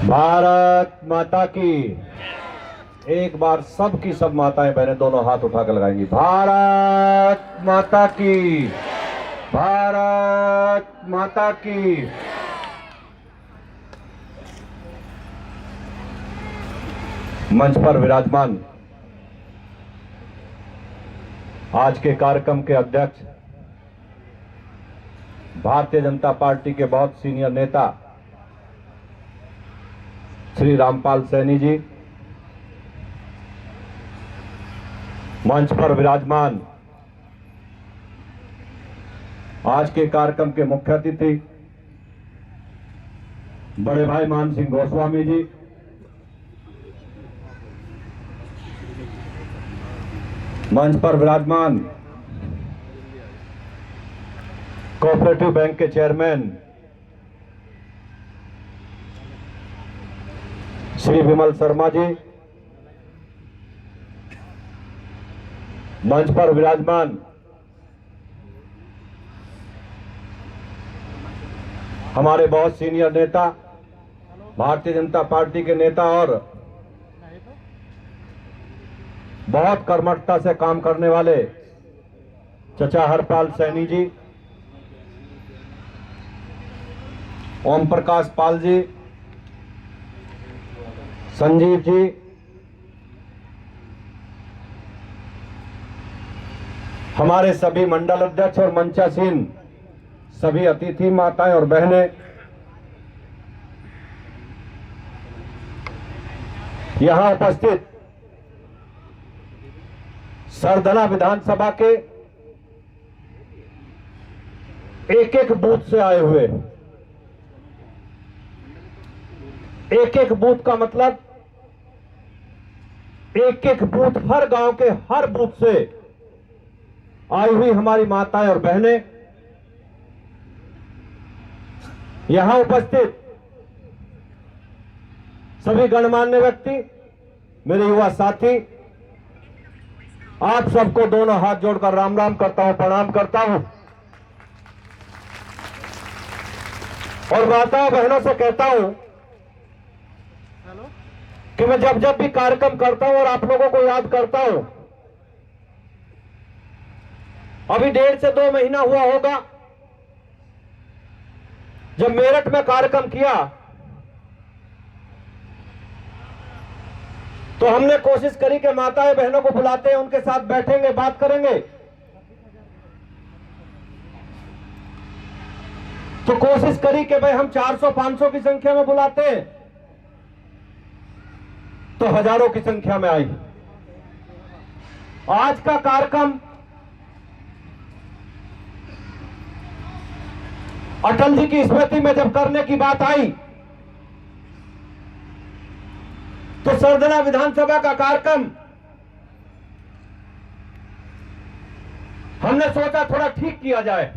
भारत माता की। एक बार सब की सब माताएं बहनें दोनों हाथ उठाकर लगाएंगी। भारत माता की। भारत माता की। मंच पर विराजमान आज के कार्यक्रम के अध्यक्ष, भारतीय जनता पार्टी के बहुत सीनियर नेता श्री रामपाल सैनी जी, मंच पर विराजमान आज के कार्यक्रम के मुख्य अतिथि बड़े भाई मान सिंह गोस्वामी जी, मंच पर विराजमान कोऑपरेटिव बैंक के चेयरमैन श्री विमल शर्मा जी, मंच पर विराजमान हमारे बहुत सीनियर नेता, भारतीय जनता पार्टी के नेता और बहुत कर्मठता से काम करने वाले चचा हरपाल सैनी जी, ओम प्रकाश पाल जी, संजीव जी, हमारे सभी मंडल अध्यक्ष और मंचासीन सभी अतिथि माताएं और बहनें, यहां उपस्थित सरधना विधानसभा के एक एक बूथ से आए हुए, एक एक बूथ का मतलब एक एक बूथ, हर गांव के हर बूथ से आई हुई हमारी माताएं और बहनें, यहां उपस्थित सभी गणमान्य व्यक्ति, मेरे युवा साथी, आप सबको दोनों हाथ जोड़कर राम राम करता हूं, प्रणाम करता हूं और माताओं बहनों से कहता हूं कि मैं जब जब भी कार्यक्रम करता हूं और आप लोगों को याद करता हूं, अभी 1.5 से 2 महीना हुआ होगा जब मेरठ में कार्यक्रम किया, तो हमने कोशिश करी कि माताएं बहनों को बुलाते हैं, उनके साथ बैठेंगे, बात करेंगे। तो कोशिश करी कि भाई हम 400-500 की संख्या में बुलाते हैं, तो हजारों की संख्या में आई। आज का कार्यक्रम अटल जी की स्मृति में जब करने की बात आई, तो सरधना विधानसभा का कार्यक्रम हमने सोचा थोड़ा ठीक किया जाए,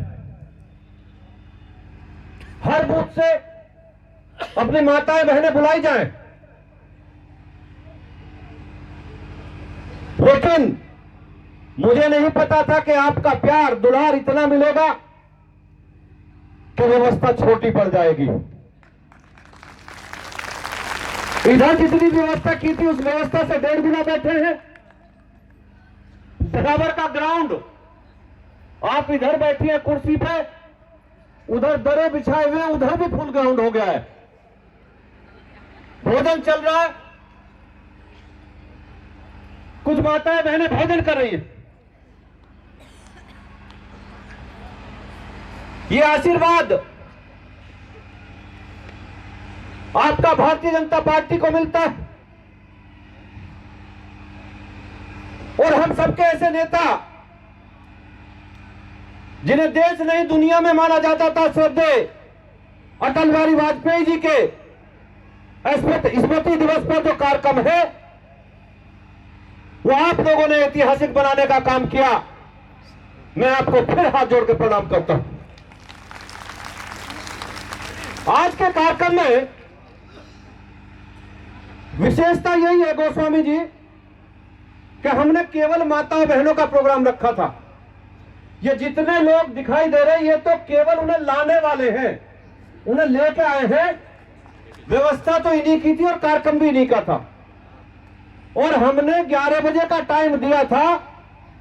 हर बूथ से अपनी माताएं बहनें बुलाई जाएं। लेकिन मुझे नहीं पता था कि आपका प्यार दुलार इतना मिलेगा कि व्यवस्था छोटी पड़ जाएगी। इधर जितनी व्यवस्था की थी उस व्यवस्था से 1.5 गुना बैठे हैं। बराबर का ग्राउंड, आप इधर बैठी हैं कुर्सी पे, उधर दरे बिछाए हुए, उधर भी फुल ग्राउंड हो गया है। भोजन चल रहा है, कुछ माताएं बहनें भोजन कर रही है। ये आशीर्वाद आपका भारतीय जनता पार्टी को मिलता है और हम सबके ऐसे नेता जिन्हें देश नहीं दुनिया में माना जाता था, श्रद्धेय अटल बिहारी वाजपेयी जी के स्मृति दिवस पर जो कार्यक्रम है वो आप लोगों ने ऐतिहासिक बनाने का काम किया। मैं आपको फिर हाथ जोड़ के प्रणाम करता हूं। आज के कार्यक्रम में विशेषता यही है गोस्वामी जी कि हमने केवल माताओं बहनों का प्रोग्राम रखा था। ये जितने लोग दिखाई दे रहे हैं ये तो केवल उन्हें लाने वाले हैं, उन्हें लेके आए हैं। व्यवस्था तो इन्हीं की थी और कार्यक्रम भी इन्हीं का था। और हमने 11 बजे का टाइम दिया था,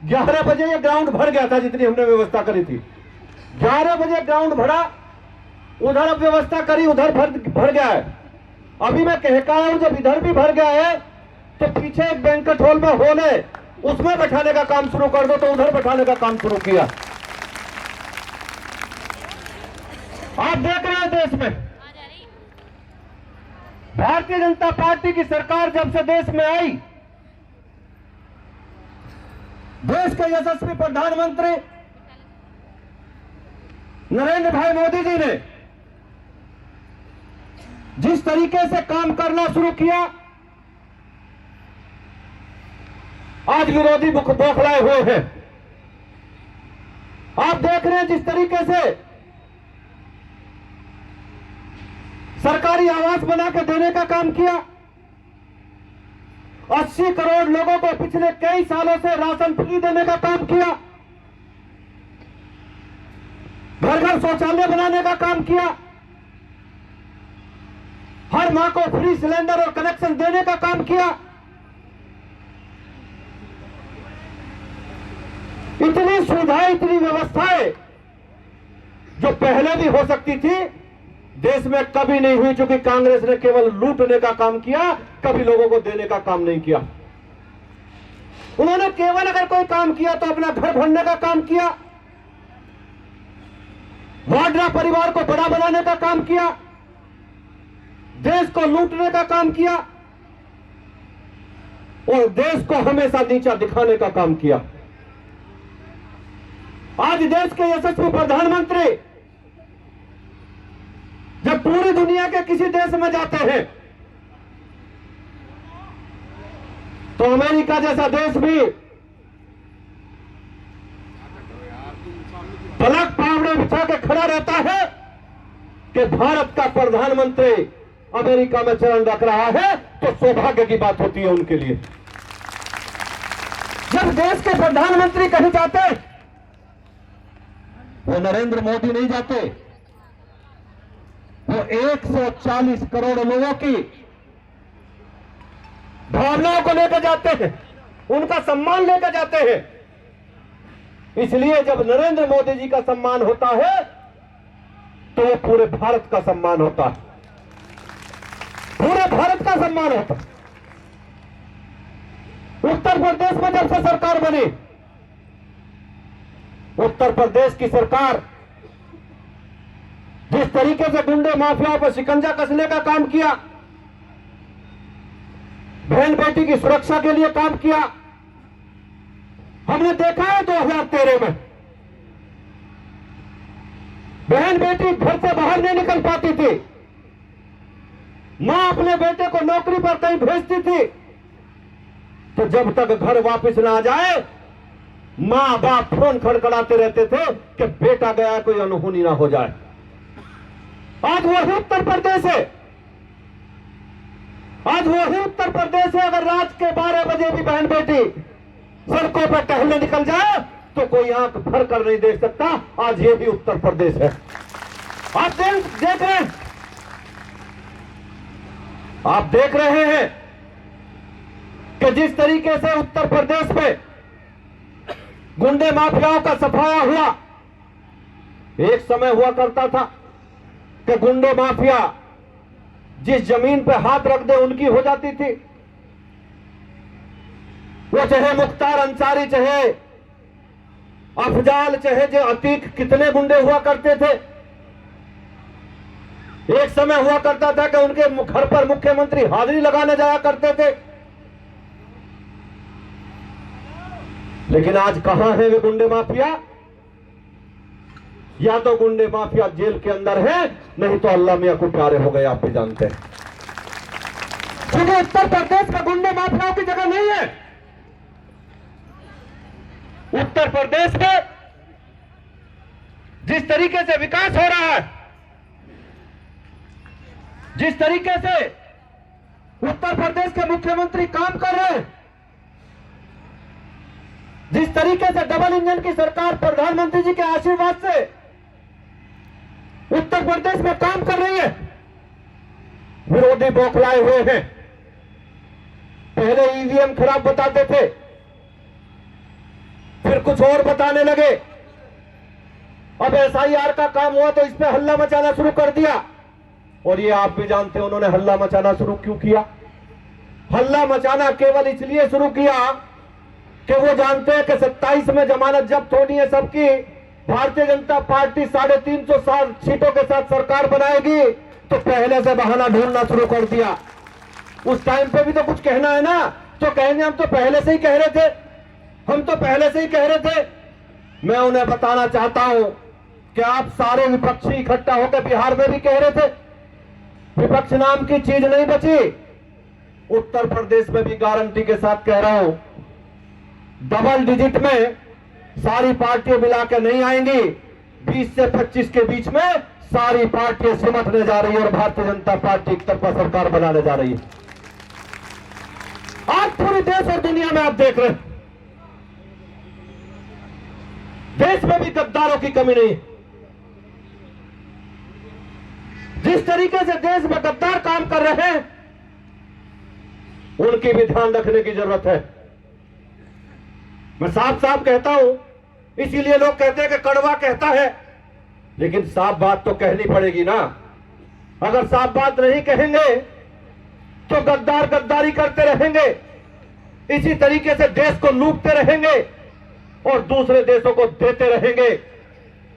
11 बजे ये ग्राउंड भर गया था जितनी हमने व्यवस्था करी थी। 11 बजे ग्राउंड भरा, उधर व्यवस्था करी, उधर भर गया है। अभी मैं कह रहा हूं जब इधर भी भर गया है तो पीछे एक बैंक्वेट हॉल में हॉल है, उसमें बैठाने का काम शुरू कर दो, तो उधर बैठाने का काम शुरू किया। आप देख रहे हैं देश में भारतीय जनता पार्टी की सरकार जब से देश में आई, देश के यशस्वी प्रधानमंत्री नरेंद्र भाई मोदी जी ने जिस तरीके से काम करना शुरू किया, आज विरोधी बौखलाए हुए हैं। आप देख रहे हैं जिस तरीके से सरकारी आवास बना के देने का काम किया, 80 करोड़ लोगों को पिछले कई सालों से राशन फ्री देने का काम किया, घर घर शौचालय बनाने का काम किया, हर मां को फ्री सिलेंडर और कनेक्शन देने का काम किया। इतनी सुविधाएं, इतनी व्यवस्थाएं जो पहले भी हो सकती थी, देश में कभी नहीं हुई, क्योंकि कांग्रेस ने केवल लूटने का काम किया, कभी लोगों को देने का काम नहीं किया। उन्होंने केवल अगर कोई काम किया तो अपना घर भरने का काम किया, वाड्रा परिवार को बड़ा बनाने का काम किया, देश को लूटने का काम किया और देश को हमेशा नीचा दिखाने का काम किया। आज देश के यशस्वी प्रधानमंत्री जब पूरी दुनिया के किसी देश में जाते हैं तो अमेरिका जैसा देश भी पलक पावड़े बिछा के खड़ा रहता है कि भारत का प्रधानमंत्री अमेरिका में चरण रख रहा है, तो सौभाग्य की बात होती है उनके लिए। जब देश के प्रधानमंत्री कहीं जाते, वो नरेंद्र मोदी नहीं जाते, वो 140 करोड़ लोगों की भावनाओं को लेकर जाते हैं, उनका सम्मान लेकर जाते हैं। इसलिए जब नरेंद्र मोदी जी का सम्मान होता है तो वो पूरे भारत का सम्मान होता है, पूरे भारत का सम्मान होता है। उत्तर प्रदेश में जब से सरकार बनी, उत्तर प्रदेश की सरकार जिस तरीके से गुंडे माफिया पर शिकंजा कसने का काम किया, बहन बेटी की सुरक्षा के लिए काम किया, हमने देखा है 2013 में बहन बेटी घर से बाहर नहीं निकल पाती थी, मां अपने बेटे को नौकरी पर कहीं भेजती थी तो जब तक घर वापस ना आ जाए मां बाप फोन खड़खड़ाते रहते थे कि बेटा गया, कोई अनहोनी ना हो जाए। आज वही उत्तर प्रदेश है, आज वही उत्तर प्रदेश है। अगर रात के 12 बजे भी बहन बेटी सड़कों पर टहलने निकल जाए तो कोई आंख भर कर नहीं देख सकता। आज ये भी उत्तर प्रदेश है। आप देख रहे हैं, आप देख रहे हैं कि जिस तरीके से उत्तर प्रदेश में गुंडे माफियाओं का सफाया हुआ। एक समय हुआ करता था कि गुंडे माफिया जिस जमीन पे हाथ रख दे उनकी हो जाती थी। वो चाहे मुख्तार अंसारी, चाहे अफजाल, चाहे जो अतीक, कितने गुंडे हुआ करते थे। एक समय हुआ करता था कि उनके घर पर मुख्यमंत्री हाजिरी लगाने जाया करते थे। लेकिन आज कहां है वे गुंडे माफिया? या तो गुंडे माफिया जेल के अंदर है, नहीं तो अल्लाह मियां को प्यारे हो गए, आप भी जानते हैं। क्योंकि उत्तर प्रदेश में गुंडे माफियाओं की जगह नहीं है। उत्तर प्रदेश में जिस तरीके से विकास हो रहा है, जिस तरीके से उत्तर प्रदेश के मुख्यमंत्री काम कर रहे हैं, जिस तरीके से डबल इंजन की सरकार प्रधानमंत्री जी के आशीर्वाद से उत्तर प्रदेश में काम कर रही है, विरोधी बौखलाए हुए हैं। पहले ईवीएम खराब बताते थे, फिर कुछ और बताने लगे, अब एसआईआर का काम हुआ तो इस पे हल्ला मचाना शुरू कर दिया। और ये आप भी जानते हैं उन्होंने हल्ला मचाना शुरू क्यों किया। हल्ला मचाना केवल इसलिए शुरू किया कि वो जानते हैं कि 27 में जमानत जब्त होनी है सबकी, भारतीय जनता पार्टी 350 सीटों के साथ सरकार बनाएगी, तो पहले से बहाना ढूंढना शुरू कर दिया। उस टाइम पे भी तो कुछ कहना है ना, तो कहेंगे हम तो पहले से ही कह रहे थे, हम तो पहले से ही कह रहे थे। मैं उन्हें बताना चाहता हूं कि आप सारे विपक्षी इकट्ठा होकर बिहार में भी कह रहे थे, विपक्ष नाम की चीज नहीं बची। उत्तर प्रदेश में भी गारंटी के साथ कह रहा हूं, डबल डिजिट में सारी पार्टियां मिला के नहीं आएंगी, 20 से 25 के बीच में सारी पार्टियां सिमटने जा रही है और भारतीय जनता पार्टी एक तरफा सरकार बनाने जा रही है। आज पूरे देश और दुनिया में आप देख रहे हैं, देश में भी गद्दारों की कमी नहीं। जिस तरीके से देश में गद्दार काम कर रहे हैं, उनकी भी ध्यान रखने की जरूरत है। मैं साफ साफ कहता हूं, इसीलिए लोग कहते हैं कि कड़वा कहता है, लेकिन साफ बात तो कहनी पड़ेगी ना। अगर साफ बात नहीं कहेंगे तो गद्दार गद्दारी करते रहेंगे, इसी तरीके से देश को लूटते रहेंगे और दूसरे देशों को देते रहेंगे।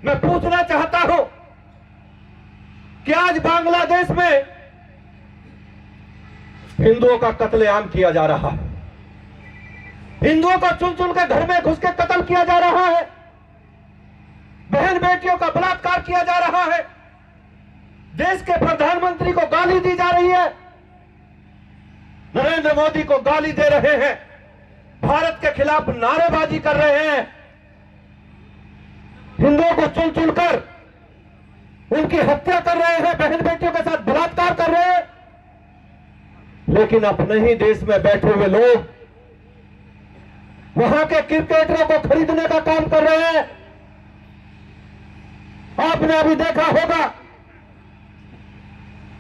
मैं पूछना चाहता हूं कि आज बांग्लादेश में हिंदुओं का कत्लेआम किया जा रहा है, हिंदुओं को चुन चुन के घर में घुस के कत्ल किया जा रहा है, बहन बेटियों का बलात्कार किया जा रहा है, देश के प्रधानमंत्री को गाली दी जा रही है, नरेंद्र मोदी को गाली दे रहे हैं, भारत के खिलाफ नारेबाजी कर रहे हैं, हिंदुओं को चुन चुनकर उनकी हत्या कर रहे हैं, बहन बेटियों के साथ बलात्कार कर रहे हैं। लेकिन अपने ही देश में बैठे हुए लोग वहां के क्रिकेटरों को खरीदने का काम कर रहे हैं। आपने अभी देखा होगा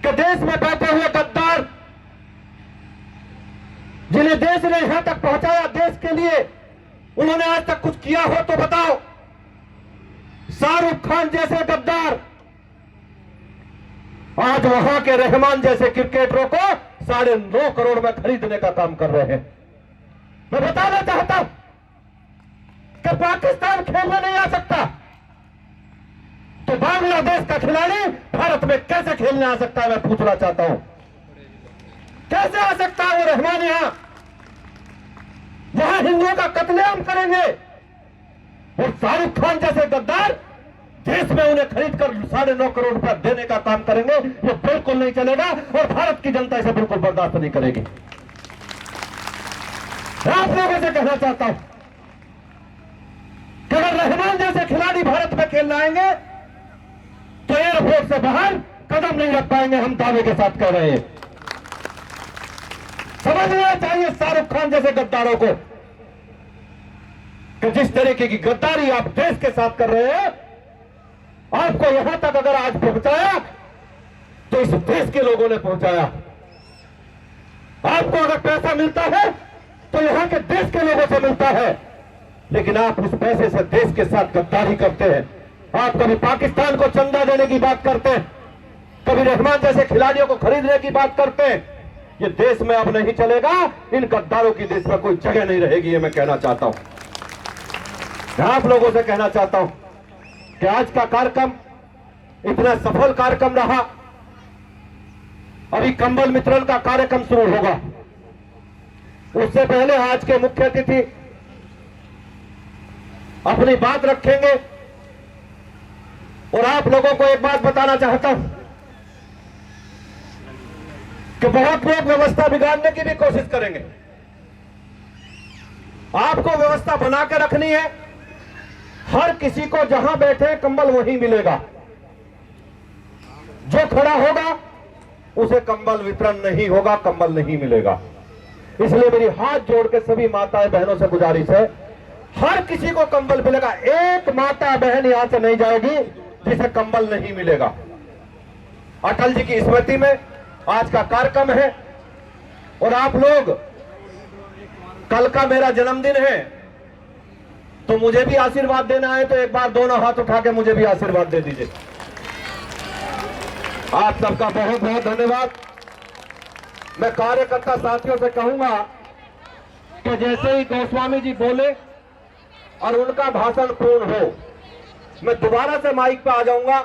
कि देश में बैठे हुए गद्दार जिन्हें देश ने यहां तक पहुंचाया, देश के लिए उन्होंने आज तक कुछ किया हो तो बताओ। शाहरुख खान जैसे गद्दार आज वहां के रहमान जैसे क्रिकेटरों को 9.5 करोड़ में खरीदने का काम कर रहे हैं। मैं बताना चाहता हूं कि पाकिस्तान खेलने नहीं आ सकता, तो बांग्लादेश का खिलाड़ी भारत में कैसे खेलने आ सकता है? मैं पूछना चाहता हूं, कैसे आ सकता है वो रहमान यहां जहां हिंदुओं का कत्लेआम करेंगे और शाहरुख खान जैसे गद्दार देश में उन्हें खरीद कर 9.5 करोड़ रुपया देने का काम करेंगे? ये बिल्कुल नहीं चलेगा और भारत की जनता इसे बिल्कुल बर्दाश्त नहीं करेगी। आप लोगों से कहना चाहता हूं कि अगर रहमान जैसे खिलाड़ी भारत में खेलने आएंगे तो एयरपोर्ट से बाहर कदम नहीं रख पाएंगे, हम दावे के साथ कह रहे हैं। समझना चाहिए शाहरुख खान जैसे गद्दारों को कि जिस तरीके की गद्दारी आप देश के साथ कर रहे हैं, आपको यहां तक अगर आज पहुंचाया तो इस देश के लोगों ने पहुंचाया। आपको अगर पैसा मिलता है तो यहां के देश के लोगों से मिलता है, लेकिन आप उस पैसे से देश के साथ गद्दारी करते हैं। आप कभी पाकिस्तान को चंदा देने की बात करते हैं, कभी रहमान जैसे खिलाड़ियों को खरीदने की बात करते हैं। ये देश में अब नहीं चलेगा, इन गद्दारों की देश में कोई जगह नहीं रहेगी, ये मैं कहना चाहता हूं। मैं आप लोगों से कहना चाहता हूं कि आज का कार्यक्रम इतना सफल कार्यक्रम रहा। अभी कंबल वितरण का कार्यक्रम शुरू होगा, उससे पहले आज के मुख्य अतिथि अपनी बात रखेंगे और आप लोगों को एक बात बताना चाहता हूं कि बहुत लोग व्यवस्था बिगाड़ने की भी कोशिश करेंगे। आपको व्यवस्था बना के रखनी है, हर किसी को जहां बैठे कंबल वहीं मिलेगा, जो खड़ा होगा उसे कंबल वितरण नहीं होगा, कंबल नहीं मिलेगा। इसलिए मेरी हाथ जोड़ के सभी माताएं बहनों से गुजारिश है हर किसी को कंबल मिलेगा। एक माता बहन यहां से नहीं जाएगी जिसे कंबल नहीं मिलेगा। अटल जी की स्मृति में आज का कार्यक्रम है और आप लोग, कल का मेरा जन्मदिन है तो मुझे भी आशीर्वाद देना है, तो एक बार दोनों हाथ उठा के मुझे भी आशीर्वाद दे दीजिए। आप सबका बहुत बहुत धन्यवाद। मैं कार्यकर्ता साथियों से कहूंगा कि जैसे ही गोस्वामी जी बोले और उनका भाषण पूर्ण हो, मैं दोबारा से माइक पे आ जाऊंगा।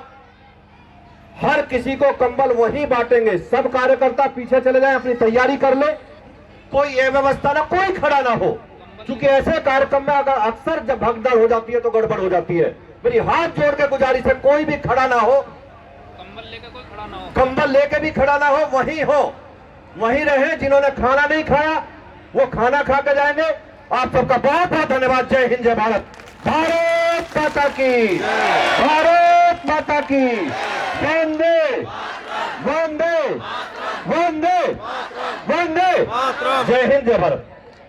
हर किसी को कंबल वहीं बांटेंगे। सब कार्यकर्ता पीछे चले जाएं, अपनी तैयारी कर ले। कोई ये व्यवस्था ना, कोई खड़ा ना हो, क्योंकि ऐसे कार्यक्रम में अगर अक्सर जब भगदड़ हो जाती है तो गड़बड़ हो जाती है। मेरी हाथ जोड़ के गुजारिश है, कोई भी खड़ा ना हो, कंबल लेके कोई खड़ा ना हो, कंबल लेके भी खड़ा ना हो, वहीं रहे। जिन्होंने खाना नहीं खाया वो खाना खा के जाएंगे। आप सबका बहुत बहुत धन्यवाद। जय हिंद, जय भारत। भारत माता की, भारत माता की। वंदे वंदे वंदे वंदे। जय हिंद, जय भारत।